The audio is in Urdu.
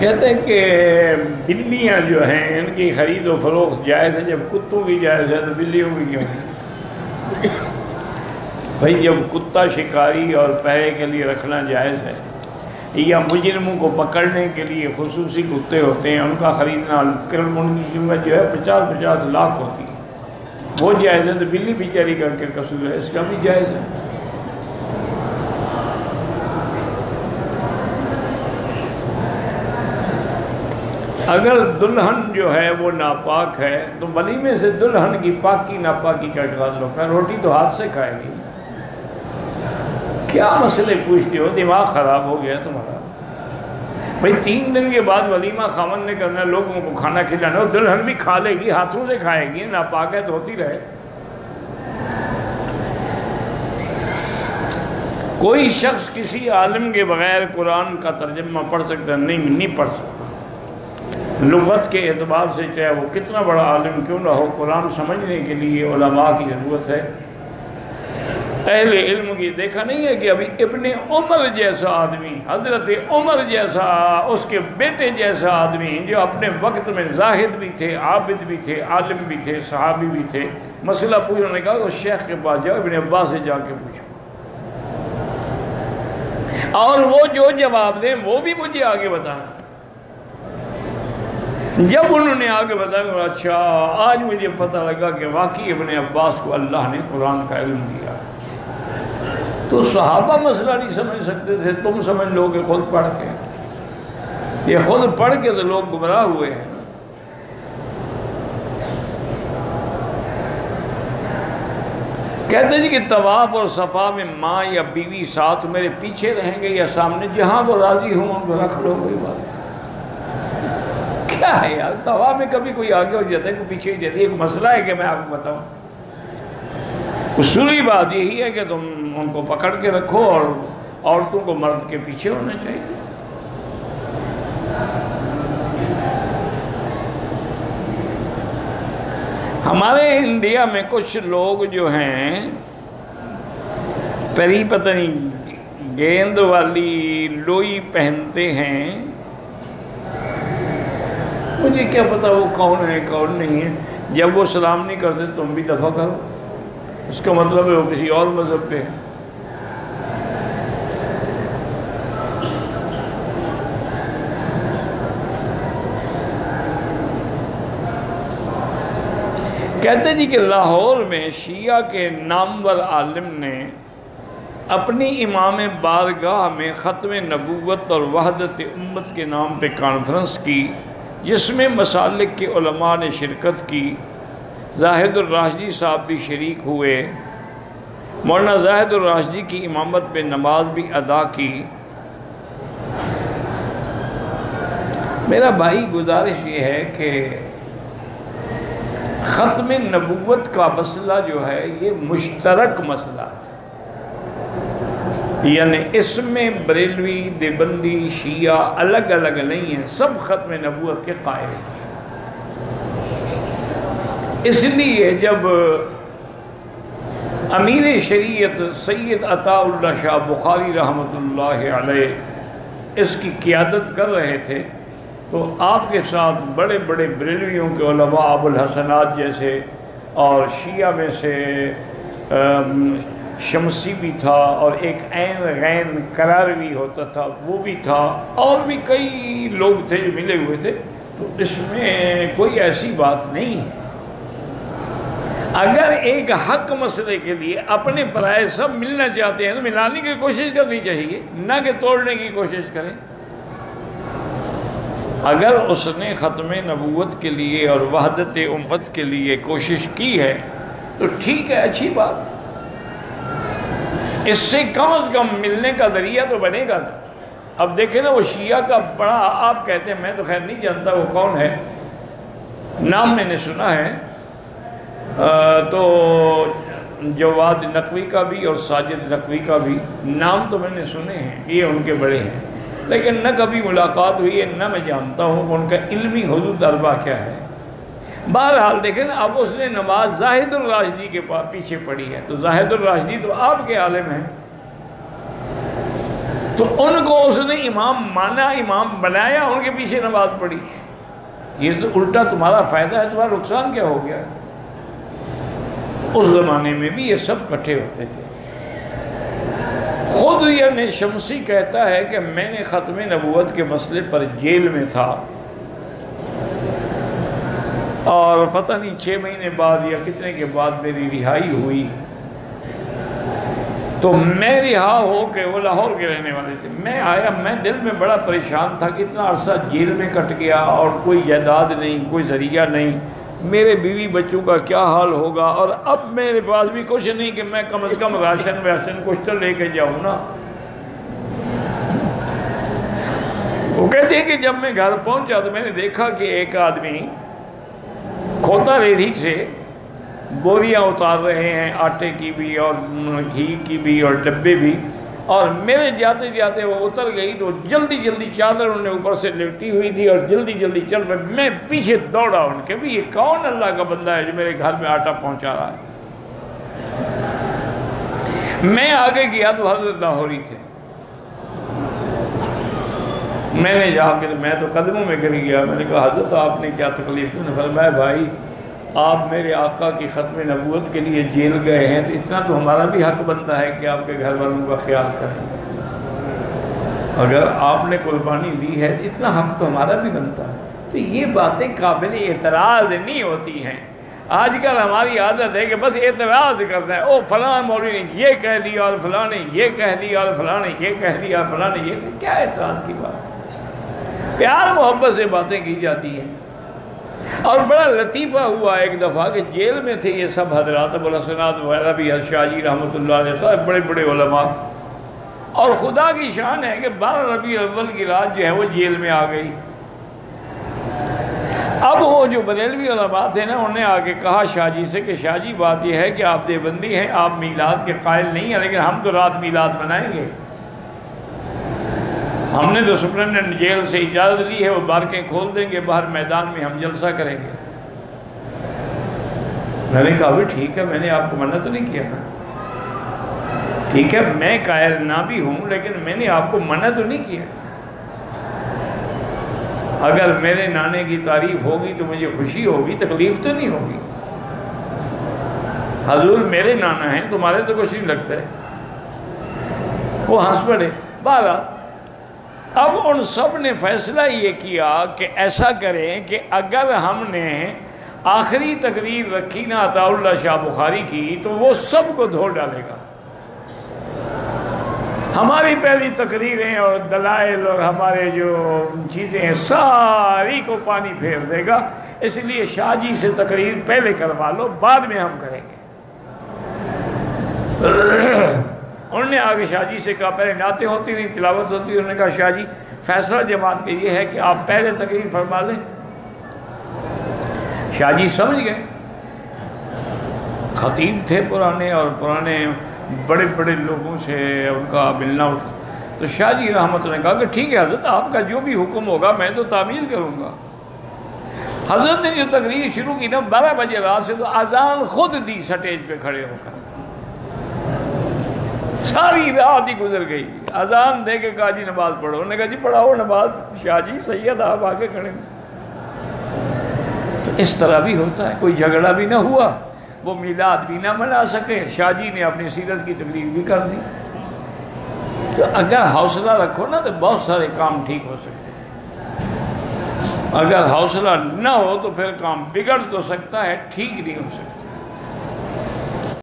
کہتے ہیں کہ بلیاں جو ہیں ان کی خرید و فروخت جائز ہے، جب کتوں کی جائز ہے تو بلیوں کی کیوں نہیں؟ بھائی جب کتا شکاری اور پہرے کے لیے رکھنا جائز ہے، یا مجرموں کو پکڑنے کے لیے خصوصی کتے ہوتے ہیں ان کا خریدنا، ان کی قیمت جو ہے 50-50 لاکھ ہوتی ہے، وہ جائز ہے، تو بلی بیچاری کا کیا قصور ہے؟ اس کا بھی جائز ہے۔ اگر دلہن جو ہے وہ ناپاک ہے تو ولیمے سے دلہن کی پاکی ناپاکی کا تعلق ہے؟ روٹی تو ہاتھ سے کھائے گی، کیا مسئلے پوچھتے ہو؟ دماغ خراب ہو گیا تمہارا۔ بھئی 3 دن کے بعد ولیمہ خامن نے کرنا، لوگوں کو کھانا کھلانا، اور دلہن بھی کھا لے گی، ہاتھوں سے کھائے گی، ناپاک ہے تو ہوتی رہے۔ کوئی شخص کسی عالم کے بغیر قرآن کا ترجمہ پڑھ سکتا ہے؟ نہیں پڑھ سکتا۔ لغت کے اعتبار سے چاہے وہ کتنا بڑا عالم کیوں نہ ہو، قرآن سمجھنے کے لیے علماء کی ضرورت ہے، اہل علم کی۔ دیکھا نہیں ہے کہ ابھی ابن عمر جیسا آدمی، حضرت عمر جیسا، اس کے بیٹے جیسا آدمی جو اپنے وقت میں زاہد بھی تھے، عابد بھی تھے، عالم بھی تھے، صحابی بھی تھے، مسئلہ پوچھنے نے کہا کہ اس شیخ کے پاس جاؤ، ابن عباس سے جا کے پوچھو، اور وہ جو جواب دیں وہ بھی مجھے آگے بتانا۔ جب انہوں نے آگے بتایا، اچھا آج مجھے پتہ لگا کہ واقعی ابن عباس کو اللہ نے قرآن کا علم دیا۔ تو صحابہ مسئلہ نہیں سمجھ سکتے تھے، تم سمجھ لو کہ خود پڑھ کے، یہ خود پڑھ کے تو لوگ گمراہ ہوئے ہیں۔ کہتے ہیں کہ طواف اور صفا میں ماں یا بیوی ساتھ میرے پیچھے رہیں گے یا سامنے؟ جہاں وہ راضی ہوں ان کو رکھ لو، کوئی بات نہیں۔ کیا ہے یار، طواف میں کبھی کوئی آگے ہو جاتا ہے، کوئی پیچھے ہو جاتا ہے، ایک مسئلہ ہے کہ میں آپ کو بتاؤں۔ اصولی بات یہی ہے کہ تم ان کو پکڑ کے رکھو، اور عورتوں کو مرد کے پیچھے ہونا چاہیے۔ ہمارے انڈیا میں کچھ لوگ جو ہیں پری پتہ نہیں گیند والی لوئی پہنتے ہیں، مجھے کیا پتا وہ کون ہے کون نہیں ہے۔ جب وہ سلام نہیں کرتے تم بھی دفع کرو، اس کا مطلب ہے وہ کسی اور مذہب پہ ہے۔ کہتے جی کہ لاہور میں شیعہ کے نامور عالم نے اپنی امام بارگاہ میں ختم نبوت اور وحدت امت کے نام پہ کانفرنس کی، جس میں مسالک کے علماء نے شرکت کی، زاہد الراشدی صاحب بھی شریک ہوئے، مولانا زاہد الراشدی کی امامت پہ نماز بھی ادا کی۔ میرا بھائی گزارش یہ ہے کہ ختم نبوت کا مسئلہ جو ہے یہ مشترک مسئلہ ہے، یعنی اس میں بریلوی، دیوبندی، شیعہ الگ الگ نہیں ہیں، سب ختم نبوت کے قائل ہیں۔ اس لیے جب امیر شریعت سید عطا اللہ شاہ بخاری رحمۃ اللہ علیہ اس کی قیادت کر رہے تھے تو آپ کے ساتھ بڑے بڑے بریلویوں کے علماء، ابو الحسنات جیسے، اور شیعہ میں سے شمسی بھی تھا، اور ایک عین غین قراروی ہوتا تھا وہ بھی تھا، اور بھی کئی لوگ تھے جو ملے ہوئے تھے۔ تو اس میں کوئی ایسی بات نہیں ہے۔ اگر ایک حق مسئلے کے لیے اپنے پرائے سب ملنا چاہتے ہیں تو ملانے کی کوشش کرنی چاہیے، نہ کہ توڑنے کی کوشش کریں۔ اگر اس نے ختم نبوت کے لیے اور وحدت امت کے لیے کوشش کی ہے تو ٹھیک ہے، اچھی بات، اس سے کم ملنے کا ذریعہ تو بنے گا نا۔ اب دیکھیں نا، وہ شیعہ کا بڑا، آپ کہتے ہیں، میں تو خیر نہیں جانتا وہ کون ہے، نام میں نے سنا ہے، تو جواد نقوی کا بھی اور ساجد نقوی کا بھی نام تو میں نے سنے ہیں، یہ ان کے بڑے ہیں، لیکن نہ کبھی ملاقات ہوئی ہے، نہ میں جانتا ہوں ان کا علمی حدود اربع کیا ہے۔ بہرحال دیکھیں نا، اب اس نے نماز زاہد الراشدی کے پیچھے پڑھی ہے، تو زاہد الراشدی تو آپ کے عالم ہیں، تو ان کو اس نے امام مانا، امام بنایا، ان کے پیچھے نماز پڑھی. یہ تو الٹا تمہارا فائدہ ہے، تمہارا نقصان کیا ہو گیا؟ اس زمانے میں بھی یہ سب کٹھے ہوتے تھے. خود یہ شمسی کہتا ہے کہ میں نے ختم نبوت کے مسئلے پر جیل میں تھا، اور پتہ نہیں 6 مہینے بعد یا کتنے کے بعد میری رہائی ہوئی. تو میں رہا ہو کے، وہ لاہور کے رہنے والے تھے، میں آیا، میں دل میں بڑا پریشان تھا کہ اتنا عرصہ جیل میں کٹ گیا اور کوئی جائیداد نہیں، کوئی ذریعہ نہیں، میرے بیوی بچوں کا کیا حال ہوگا، اور اب میرے پاس بھی کچھ نہیں کہ میں کم از کم راشن واشن کچھ تو لے کے جاؤں نا. وہ کہتے ہیں کہ جب میں گھر پہنچا تو میں نے دیکھا کہ ایک آدمی کھوتا ریڑھی سے بوریاں اتار رہے ہیں، آٹے کی بھی اور گھی کی بھی اور ڈبے بھی، اور میرے جاتے جاتے وہ اتر گئی تو جلدی جلدی چادر انہوں نے اوپر سے لپٹی ہوئی تھی اور جلدی جلدی چل رہے. میں پیچھے دوڑا ان کے، بھی یہ کون اللہ کا بندہ ہے جو میرے گھر میں آٹا پہنچا رہا ہے. میں آگے گیا تو حضرت لاہوری تھے. میں نے جا کے، میں تو قدموں میں گر گیا. میں نے کہا حضرت آپ نے کیا تکلیف؟ میں نے فرمایا بھائی آپ میرے آقا کی ختم نبوت کے لیے جیل گئے ہیں تو اتنا تو ہمارا بھی حق بنتا ہے کہ آپ کے گھر والوں کا خیال کریں. اگر آپ نے قربانی دی ہے تو اتنا حق تو ہمارا بھی بنتا ہے. تو یہ باتیں قابل اعتراض نہیں ہوتی ہیں. آج کل ہماری عادت ہے کہ بس اعتراض کرنا ہے، او فلاں مولوی نے یہ کہہ دیا اور فلاں نے یہ کہہ دیا اور فلاں نے یہ کہہ دیا، فلاں نے یہ. کیا اعتراض کی بات ہے؟ پیار محبت سے باتیں کی جاتی ہیں. اور بڑا لطیفہ ہوا ایک دفعہ کہ جیل میں تھے یہ سب حضرات، ابو الحسنات وغیرہ بھی، شاہ جی رحمۃ اللہ علیہ، سب بڑے بڑے علماء. اور خدا کی شان ہے کہ 12 ربیع الاول کی رات جو ہے وہ جیل میں آ گئی. اب وہ جو بریلوی علماء تھے نا، انہوں نے آ کے کہا شاہ جی سے کہ شاہ جی بات یہ ہے کہ آپ دیوبندی ہیں، آپ میلاد کے قائل نہیں ہیں، لیکن ہم تو رات میلاد منائیں گے. ہم نے تو سپرنٹینڈنٹ جیل سے اجازت لی ہے، وہ بارکیں کھول دیں گے، باہر میدان میں ہم جلسہ کریں گے. میں نے کہا بھی ٹھیک ہے، میں نے آپ کو منع تو نہیں کیا نا. ٹھیک ہے میں قائل نہ بھی ہوں لیکن میں نے آپ کو منع تو نہیں کیا. اگر میرے نانے کی تعریف ہوگی تو مجھے خوشی ہوگی، تکلیف تو نہیں ہوگی. حضور میرے نانا ہیں، تمہارے تو کچھ نہیں لگتا ہے. وہ ہنس پڑے. بہرحال اب ان سب نے فیصلہ یہ کیا کہ ایسا کریں کہ اگر ہم نے آخری تقریر رکھی نا عطا اللہ شاہ بخاری کی تو وہ سب کو دھو ڈالے گا. ہماری پہلی تقریریں اور دلائل اور ہمارے جو چیزیں ہیں ساری کو پانی پھیر دے گا. اس لیے شاہ جی سے تقریر پہلے کروا لو، بعد میں ہم کریں گے. انہوں نے آگے شاہ جی سے کہا، پہلے نعتیں ہوتی نہیں، تلاوت ہوتی. انہوں نے کہا شاہ جی فیصلہ جماعت کے یہ ہے کہ آپ پہلے تقریر فرما لیں. شاہ جی سمجھ گئے، خطیب تھے پرانے اور پرانے بڑے بڑے لوگوں سے ان کا ملنا اٹھا. تو شاہ جی رحمت اللہ نے کہا کہ ٹھیک ہے حضرت، آپ کا جو بھی حکم ہوگا میں تو تعمیل کروں گا. حضرت نے جو تقریر شروع کی نا 12 بجے رات سے، تو اذان خود دی سٹیج پہ کھڑے ہو کر. ساری رات ہی گزر گئی. اذان دے کے کہا جی نماز پڑھو. انہوں نے کہا جی پڑھاؤ نماز. شاہ جی سید آپ آگے کھڑے ہیں. تو اس طرح بھی ہوتا ہے، کوئی جھگڑا بھی نہ ہوا، وہ میلاد بھی نہ منا سکے، شاہ جی نے اپنی سیرت کی تقریر بھی کر دی. تو اگر حوصلہ رکھو نا تو بہت سارے کام ٹھیک ہو سکتے ہیں. اگر حوصلہ نہ ہو تو پھر کام بگڑ تو سکتا ہے، ٹھیک نہیں ہو سکتا.